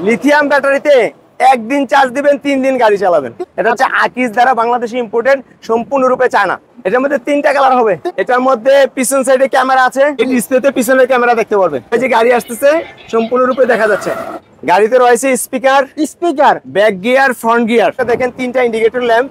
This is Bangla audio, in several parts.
লিথিয়াম ব্যাটারিতে একদিন চার্জ দিবেন 3 দিন গাড়ি চালাবেন। এটা হচ্ছে আকিজ দ্বারা বাংলাদেশে ইম্পোর্টেড, সম্পূর্ণরূপে চায়না। এটার মধ্যে 3টা কালার হবে। এটার মধ্যে পিছন সাইডে ক্যামেরা আছে, এই ডিসপ্লেতে পিছনের ক্যামেরা দেখতে পারবেন। এই যে গাড়ি আসতেছে সম্পূর্ণরূপে দেখা যাচ্ছে। গাড়িতে রয়েছে speaker, back gear, front gear. দেখেন 3টা ইন্ডিকেটর ল্যাম্প,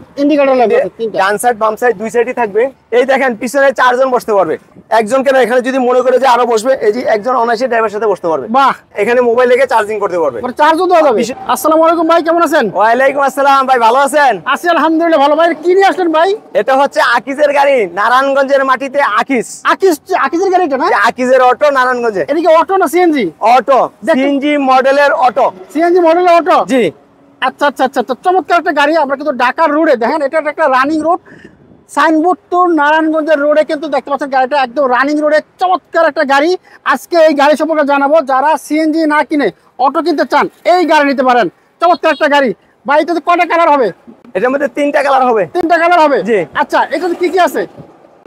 ডান সাইড বাম সাইড দুই সাইডই থাকবে। এই দেখেন পিছনে 4 জন বসতে পারবে। একজন কেন, এখানে যদি মনে করে যে আরো বসবে, এই যে একজন অনায়াসে ড্রাইভারের সাথে বসতে পারবে। বাহ, এখানে মোবাইল রেখে চার্জিং করতে পারবে। চার্জও দেওয়া যাবে। আসসালামু আলাইকুম ভাই, কেমন আছেন? ওয়ালাইকুম আসসালাম ভাই, ভালো আছেন? আছি আলহামদুলিল্লাহ ভালো। ভাই কি নিয়ে আসলেন ভাই? এটা হচ্ছে আকিজের গাড়ি, নারায়ণগঞ্জের মাটিতে আকিজের গাড়ি। এটা না আকিজের অটো, নারায়ণগঞ্জে। এটা কি অটো না সিএনজি? অটো, সিএনজি মডেলের অটো। সিএনজি মডেলের অটো, জি। আচ্ছা আচ্ছা আচ্ছা, চমৎকার একটা গাড়ি। আমরা কিন্তু ঢাকার রোডে দেখেন, এটা একটা রানিং রোড, সাইনবোর্ড তো নারায়ণগঞ্জের রোডে কিন্তু দেখতে পাচ্ছেন গাড়িটা একদম রানিং রোডে। চমৎকার একটা গাড়ি। আজকে এই গাড়ি সম্পর্কে জানাবো। যারা সিএনজি না কিনে অটো কিনতে চান, এই গাড়ি নিতে পারেন। চমৎকার একটা গাড়ি ভাই। এটাতে কয়টা কালার হবে? এটার মধ্যে 3টা কালার হবে। 3টা কালার হবে, জি। আচ্ছা, এটাতে কি কি আছে?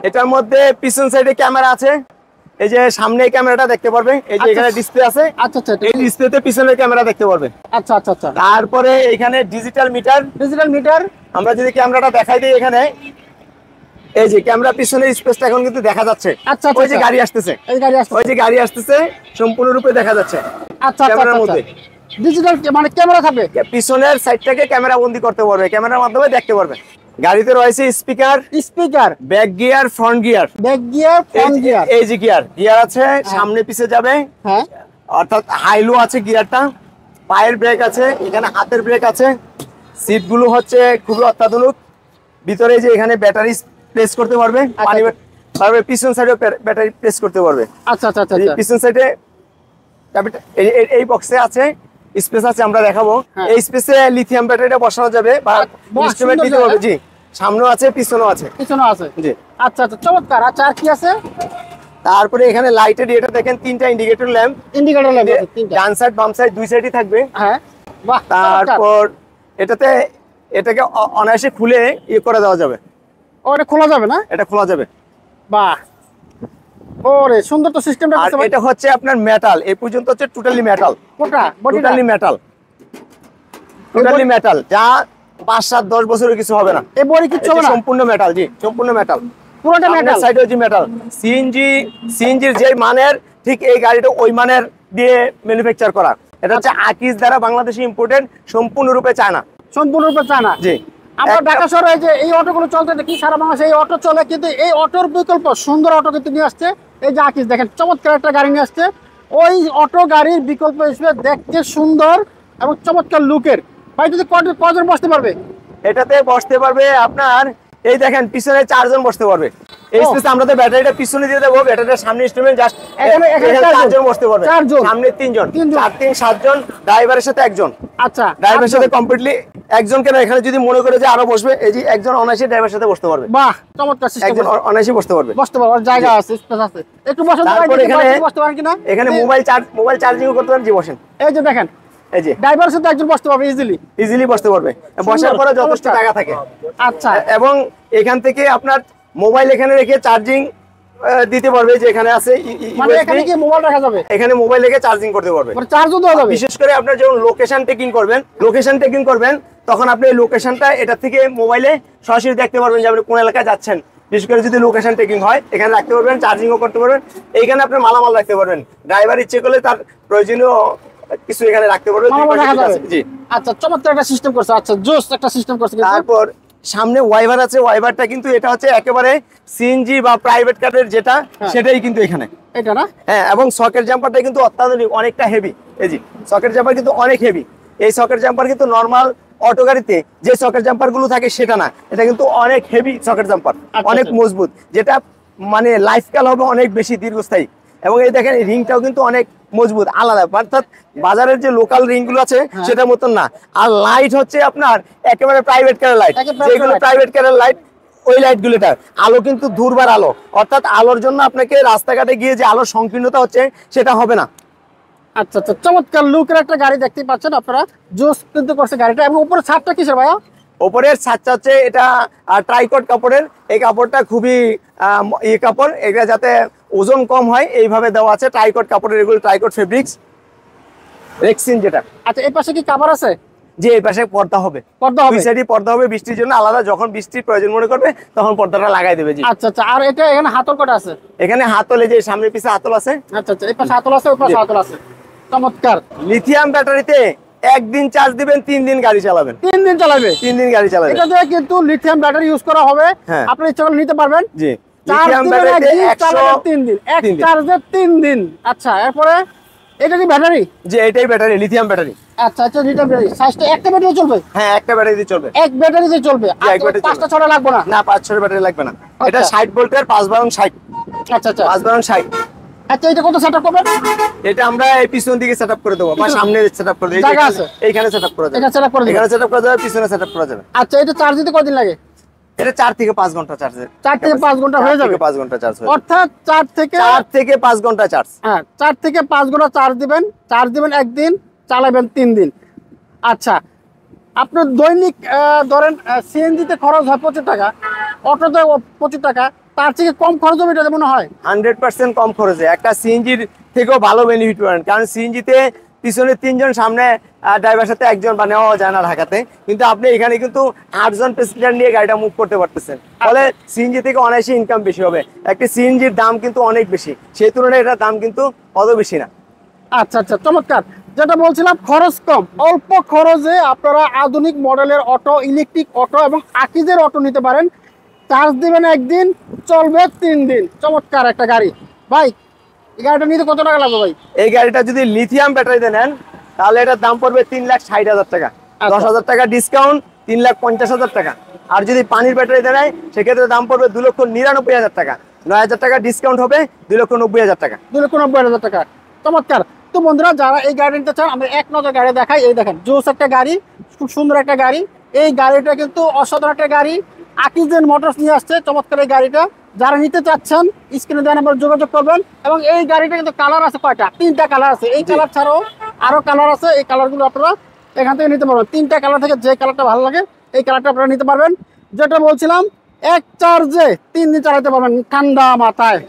এটার মধ্যে পিছন সাইডে ক্যামেরা আছে, এই যে সামনে ক্যামেরাটা দেখতে পারবে, এই যে এখানে ডিসপ্লে আছে। আচ্ছা আচ্ছা, এই ডিসপ্লেতে পিছনের ক্যামেরা দেখতে পারবে। আচ্ছা আচ্ছা আচ্ছা। তারপরে এখানে ডিজিটাল মিটার। আমরা যদি ক্যামেরাটা দেখাই দিই, এখানে এই যে ক্যামেরা পিছনের স্পেসটা এখন কিন্তু দেখা যাচ্ছে। আচ্ছা, ওই যে গাড়ি আসতেছে, ওই যে গাড়ি আসতেছে সম্পূর্ণরূপে দেখা যাচ্ছে। আচ্ছা, ক্যামেরার মধ্যে ডিজিটাল মানে ক্যামেরা থাকবে, পিছনের সাইডটাকে ক্যামেরা বন্দি করতে পারবে, ক্যামেরার মাধ্যমে দেখতে পারবে। গাড়িতে রয়েছে speaker, back gear, front gear. এই যে গিয়ার আছে, সামনে পিছে যাবে, হ্যাঁ, অর্থাৎ হাইলো আছে গিয়ারটা। পায়ের ব্রেক আছে, এখানে হাতের ব্রেক আছে। সিটগুলো হচ্ছে খুবই অত্যাধুনিক। ভিতরে যে এখানে ব্যাটারি প্লেস করতে পারবে, পারবে পিছন সাইডে ব্যাটারি প্লেস করতে পারবে। আচ্ছা আচ্ছা আচ্ছা, পিছন সাইডে এই বক্সে আছে স্পেস আছে, আমরা দেখাবো। এই স্পেসে লিথিয়াম ব্যাটারিটা বসানো যাবে বা ইনস্ট্রুমেন্ট দিতে হবে। জি, সামনেও আছে, পিছনেও আছে। জি, আচ্ছা আচ্ছা, চমৎকার। আচ্ছা, আর কি আছে? তারপরে এখানে লাইটের এটা দেখেন 3টা ইন্ডিকেটর ল্যাম্প, ডান সাইড বাম সাইড দুই সাইডই থাকবে। হ্যাঁ, বাহ। তারপর এটাকে অনায়াসে খুলে করে দেওয়া যাবে। এটা খোলা যাবে না? এটা খোলা যাবে। বাহ, ওরে সুন্দর তো সিস্টেমটা। আর এটা হচ্ছে আপনার মেটাল, এই পর্যন্ত হচ্ছে টোটালি মেটাল। টোটালি মেটাল, যা 5-7-10 বছরের কিছু হবে না। এই বডি কিছু হবে না, সম্পূর্ণ মেটাল। জি, সম্পূর্ণ মেটাল, পুরোটা মেটাল। সাইডেও জি মেটাল। সিএনজির যে মানের, ঠিক এই গাড়িটা ওই মানের দিয়ে ম্যানুফ্যাকচার করা। এটা হচ্ছে আকিজ দ্বারা বাংলাদেশে ইম্পোর্টেড, সম্পূর্ণরূপে চায়না। জি। আমরা ঢাকা শহরে যে এই অটোগুলো চলতে দেখি, সারা বাংলাদেশে এই অটো চলে, কিন্তু এই অটোর বিকল্প সুন্দর অটো কিন্তু নিয়ে আসছে এই যে আকিজ। দেখেন চমৎকার একটা গাড়ি নিয়ে আসছে। ওই অটো গাড়ির বিকল্প হিসেবে দেখতে সুন্দর এবং চমৎকার লুকের। ভাই, যদি কজন বসতে পারবে? এটাতে বসতে পারবে আপনার, এই দেখেন পিছনে 4 জন বসতে পারবে। এই স্পেসে আমরা তো ব্যাটারিটা পিছনে দিয়ে দেবো, ব্যাটারিটা সামনে ইনস্ট্রুমেন্ট, জাস্ট এখানে 4 জন বসতে পারবে। সামনে 3 জন, 7 জন, ড্রাইভারের সাথে একজন। আচ্ছা, ড্রাইভারের সাথে কমপ্লিটলি একজন কেন, এখানে যদি মনে করে যে আরো বসবে, এই যে একজন অনায়াসে ড্রাইভারের সাথে বসতে পারবে। বাহ, চমৎকার সিস্টেম। একজন অনায়াসে বসতে পারবে, জায়গা আছে, স্পেস আছে। একটু বসেন, বসতে পারেন কিনা? এখানে মোবাইল চার্জিং করতে পারেন। জি, বসেন। এই যে দেখেন, এই যে ড্রাইভারের সাথে একজন বসতে পারবে, ইজিলি বসতে পারবে। বসার পরে যথেষ্ট জায়গা থাকে। আচ্ছা, এবং এখান থেকে আপনার মোবাইল এখানে রেখে চার্জিং দিতে পারবে। যে এখানে আছে, মানে এখানে কি মোবাইল রাখা যাবে? এখানে মোবাইল রেখে চার্জিং করতে পারবে, মানে চার্জও দেওয়া যাবে। বিশেষ করে আপনার যখন লোকেশন টেকিং করবেন, তখন আপনি এই লোকেশনটা এটা থেকে মোবাইলে সরাসরি দেখতে পারবেন যে আপনি কোন এলাকায় যাচ্ছেন। বিশেষ করে যদি লোকেশন টেকিং হয়, এখানে রাখতে পারবেন, চার্জিংও করতে পারবেন। এইখানে আপনার মালামাল রাখতে পারবেন। ড্রাইভার ইচ্ছে করলে তার প্রয়োজনীয় কিছু এখানে রাখতে পারবেন। জি, আচ্ছা, চমৎকার একটা সিস্টেম করছে। আচ্ছা, জোস একটা সিস্টেম করছে। তারপর সামনে ওয়াইভার আছে। ওয়াইভারটা কিন্তু এটা হচ্ছে একেবারে সিএনজি বা প্রাইভেট কারের যেটা, সেটাই কিন্তু এখানে, এটা না? হ্যাঁ। এবং সকেট জাম্পারটা কিন্তু অত্যাধুনিক, অনেকটা হেভি। এই যে সকেট জাম্পার কিন্তু অনেক হেভি। এই সকেট জাম্পার কিন্তু নর্মাল অটো গাড়িতে যে সকেট জাম্পার গুলো থাকে সেটা না, এটা কিন্তু অনেক হেভি সকেট জাম্পার, অনেক মজবুত, যেটা মানে লাইফকাল হবে অনেক বেশি দীর্ঘস্থায়ী। এবং এই দেখেন রিংটাও কিন্তু অনেক মজবুত, আলাদা, অর্থাৎ বাজারের যে লোকাল রিং গুলো আছে সেটার মতন না। আর লাইট হচ্ছে আপনার একেবারে প্রাইভেট কারের লাইট, যেগুলো প্রাইভেট কারের লাইট, ওই লাইট গুলোটা আলো কিন্তু দুর্বার আলো, অর্থাৎ আলোর জন্য আপনাকে রাস্তাঘাটে গিয়ে যে আলোর সংকীর্ণতা হচ্ছে সেটা হবে না। আচ্ছা আচ্ছা, চমৎকার লুকের একটা গাড়ি দেখতে পাচ্ছেন আপনারা। জোস কিন্তু করছে গাড়িটা। এবং উপরে ছাদটা কিসের ভাইয়া? উপরের ছাদটা হচ্ছে এটা ট্রাইকট কাপড়ের। এই কাপড়টা খুবই কাপড়, এটা যাতে ওজন কম হয় এইভাবে দেওয়া আছে। ট্রাইকট কাপড়ের, এগুলো ট্রাইকট ফেব্রিক্স। রেক্সিন যেটা। আচ্ছা এই পাশে কি কভার আছে? যে এই পাশে পর্দা হবে, পর্দা হবে, দুই সাইডে পর্দা হবে বৃষ্টির জন্য আলাদা, যখন বৃষ্টির প্রয়োজন মনে করবে তখন পর্দাটা লাগাই দেবে। জি আচ্ছা আচ্ছা। আর এটা এখানে হাতল কটা আছে? এখানে হাতল, এই যে সামনে পিছে হাতল আছে। আচ্ছা আচ্ছা, এই পাশে হাতল আছে, ওই পাশে হাতল আছে, চমৎকার। লিথিয়াম ব্যাটারিতে একদিন চার্জ দিবেন 3 দিন গাড়ি চালাবেন। 3 দিন চালাবে? 3 দিন গাড়ি চালাবেন। এটা দিয়ে কিন্তু লিথিয়াম ব্যাটারি ইউজ করা হবে, হ্যাঁ। আপনি ইচ্ছা করলে নিতে পারবেন। জি, চার্জ লিথিয়াম দিবেন ব্যাটারিতে একদিন, চালাবেন 3 দিন, এক 3 দিন। চার্জে 3 দিন। আচ্ছা, এরপরে এটা কি ব্যাটারি? যে এটাই ব্যাটারি, লিথিয়াম ব্যাটারি। আচ্ছা আচ্ছা, লিথিয়াম ব্যাটারি। সাইজটা একটা ব্যাটারি চলবে? হ্যাঁ, একটা ব্যাটারি দিয়ে চলবে। এক ব্যাটারিতে চলবে, আর এক ব্যাটারি পাঁচটা চলবে। ছড়া লাগবে না? না, 5-6 ব্যাটারি লাগবে না। এটা আচ্ছা। 60 ভোল্টের 5/60। আচ্ছা আচ্ছা 5/60। আচ্ছা, এটা কত সেটআপ করবেন? এটা আমরা এই পিছন দিকে সেটআপ করে দেবো বা সামনে সেটআপ করে দেবো। জায়গা আছে? এইখানে সেটআপ করা যাবে, এটা সেটআপ করে দিবেন? এখানে সেটআপ করা যাবে, পিছনে সেটআপ করা যাবে। আচ্ছা, এটা চার্জ দিতে কতদিন লাগে? এটা 4 থেকে 5 ঘন্টা চার্জ। 4 থেকে 5 ঘন্টা হয়ে যাবে? 5 ঘন্টা চার্জ হয়ে যাবে। অর্থাৎ 4 থেকে 5 ঘন্টা চার্জ। হ্যাঁ, 4 থেকে 5 ঘন্টা চার্জ দিবেন একদিন, চালাবেন 3 দিন। আচ্ছা, আপনার দৈনিক ধরেন সিএনজিতে খরচ হয় 25 টাকা, অটোতে 25 টাকা, তার থেকে কম খরচ হবে এটা মনে হয়? 100% কম খরচে একটা সিএনজির থেকেও ভালো বেনিফিট পাবেন। কারণ সিএনজিতে পিছনে 3 জন, সামনে ড্রাইভার সাথে 1 জন নেওয়া যায় না ঢাকাতে, কিন্তু আপনি এখানে কিন্তু 8 জন প্যাসেঞ্জার নিয়ে গাড়িটা মুভ করতে পারতেছেন। ফলে সিএনজি থেকে অনায়াসে ইনকাম বেশি হবে। একটা সিএনজির দাম কিন্তু অনেক বেশি, সেই তুলনায় এটার দাম কিন্তু অত বেশি না। আচ্ছা আচ্ছা, চমৎকার। যেটা বলছিলাম, খরচ কম, অল্প খরচে আপনারা আধুনিক মডেলের অটো, ইলেকট্রিক অটো এবং আকিজের অটো নিতে পারেন। চার্জ দিবেন একদিন, চলবে 3 দিন। চমৎকার একটা গাড়ি। ভাই, এই গাড়িটা নিতে কত টাকা লাগবে ভাই? এই গাড়িটা যদি লিথিয়াম ব্যাটারিতে নেন তাহলে এটার দাম পড়বে 3,60,000 টাকা। 10,000 টাকা ডিসকাউন্ট, 3,50,000 টাকা। আর যদি পানির ব্যাটারিতে নেয় সেক্ষেত্রে দাম পড়বে 2,99,000 টাকা। 9,000 টাকা ডিসকাউন্ট হবে, 2,90,000 টাকা। 2,90,000 টাকা। চমৎকার। তো বন্ধুরা, যারা এই গাড়ি নিতে চান, আমরা এক নজর গাড়ি দেখাই। এই দেখেন, জোস একটা গাড়ি, খুব সুন্দর একটা গাড়ি। এই গাড়িটা কিন্তু অসাধারণ একটা গাড়ি, আকিজেন মোটরস নিয়ে আসছে চমৎকার এই গাড়িটা। যারা নিতে চাচ্ছেন স্ক্রিনে দেওয়া নাম্বারে যোগাযোগ করবেন। এবং এই গাড়িটা কিন্তু কালার আছে কয়টা? 3টা কালার আছে। এই কালার ছাড়াও আরো কালার আছে, এই কালারগুলো আপনারা এখান থেকে নিতে পারবেন। 3টা কালার থেকে যে কালারটা ভালো লাগে এই কালারটা আপনারা নিতে পারবেন। যেটা বলছিলাম, এক চার্জে 3 দিন চালাতে পারবেন ঠান্ডা মাথায়।